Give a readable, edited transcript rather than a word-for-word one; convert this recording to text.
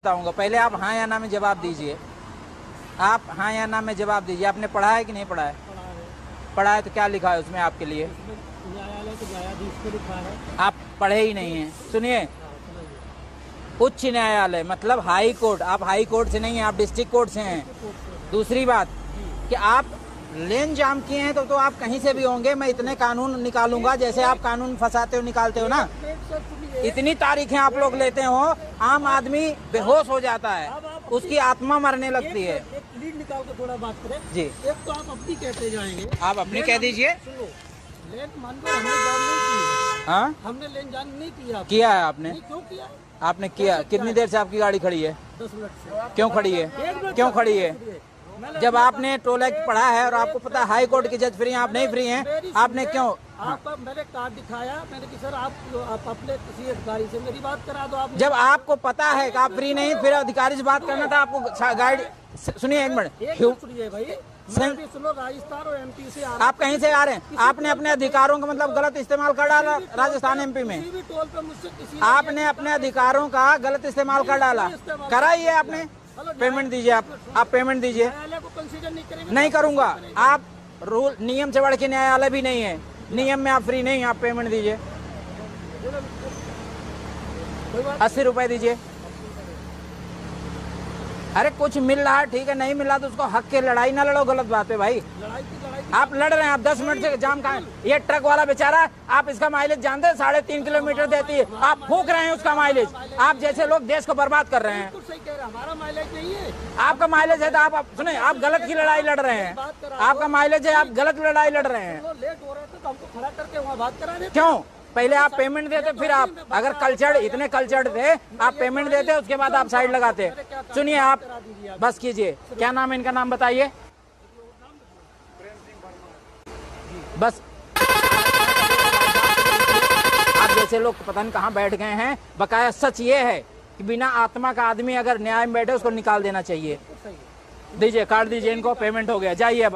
बताऊंगा, पहले आप हाँ या ना में जवाब दीजिए। आप हाँ या ना में जवाब दीजिए। आपने पढ़ा है कि नहीं पढ़ा है? पढ़ा है तो क्या लिखा है उसमें आपके लिए? न्यायालय के न्यायाधीश को लिखा है। आप पढ़े ही नहीं हैं। सुनिए, उच्च न्यायालय मतलब हाई कोर्ट। आप हाई कोर्ट से नहीं हैं, आप डिस्ट्रिक्ट कोर्ट से हैं। दूसरी बात कि आप लेन जाम किए हैं तो आप कहीं से भी होंगे, मैं इतने कानून निकालूंगा जैसे आप कानून फंसाते हो निकालते हो ना, इतनी तारीखें आप लोग लेते हो, आम आदमी बेहोश हो जाता है, उसकी आत्मा मरने लगती है। एक लीड निकाल के थोड़ा बात करें जी, एक तो आप अपनी कहते जाएंगे, आप अपनी कह दीजिए। सुनो, लेन मानकर हमने जान नहीं की है। हाँ, हमने लेन जान नहीं किया। किया है आपने? नहीं, क्यों किया? आपने किया। कितनी देर से आपकी गाड़ी खड़ी है? 10 मिनट से। क्यों खड़ी है? क्यों खड़ी है? जब आपने टोल एक्ट पढ़ा है और आपको पता है हाई कोर्ट के जज फ्री हैं, आप नहीं फ्री हैं, आपने क्यों? आपका मैंने कार्ड दिखाया, मैंने कि सर आप अपने किसी अधिकारी से मेरी बात करा दो। आप जब आपको पता है कि आप फ्री नहीं, फिर अधिकारी से बात करना था आपको। गाड़ी सुनिए एक मिनट, सुनिए भाई, मैं भी सुनो, राजस्थान और एमपी से आप कहीं से आ रहे हैं? आपने अपने अधिकारों का मतलब गलत इस्तेमाल कर डाला राजस्थान एमपी में। किसी भी टोल पे मुझसे किसी आपने अपने अधिकारों का गलत इस्तेमाल कर डाला। करा ही है आपने। पेमेंट दीजिए। आप पेमेंट दीजिए। न्यायालय को कंसीडर नहीं करेंगे? नहीं करूंगा। आप रूल नियम से बढ़ के न्यायालय भी नहीं है। नियम में आप फ्री नहीं, आप पेमेंट दीजिए। 80 रुपए दीजिए। अरे कुछ मिल रहा है ठीक है, नहीं मिल रहा तो उसको हक के लड़ाई ना लड़ो, गलत बात है भाई। लड़ाई आप लड़ रहे हैं, आप 10 मिनट से जाम कहाँ? ये ट्रक वाला बेचारा, आप इसका माइलेज जानते हैं 3.5 किलोमीटर देती है, आप फूक रहे हैं उसका माइलेज। आप जैसे लोग देश को बर्बाद कर रहे हैं। सही कह रहे हैं, हमारा माइलेज नहीं है। आपका माइलेज है तो आप सुने, आप गलत की लड़ाई लड़ रहे हैं। आपका माइलेज है, आप गलत लड़ाई लड़ रहे हैं। लेट हो रहे थे तो हमको खड़ा करके वहाँ बात करा देते। क्यों? पहले आप पेमेंट देते, फिर आप अगर कल्चर्ड इतने कल्चर्ड थे, आप पेमेंट देते, उसके बाद आप साइड लगाते। सुनिए, आप बस कीजिए। क्या नाम है इनका? नाम बताइए बस। आप जैसे लोग पता नहीं कहाँ बैठ गए हैं। बकाया सच ये है कि बिना आत्मा का आदमी अगर न्याय में बैठे उसको निकाल देना चाहिए। दीजिए, कार्ड दीजिए इनको, पेमेंट हो गया, जाइए अब।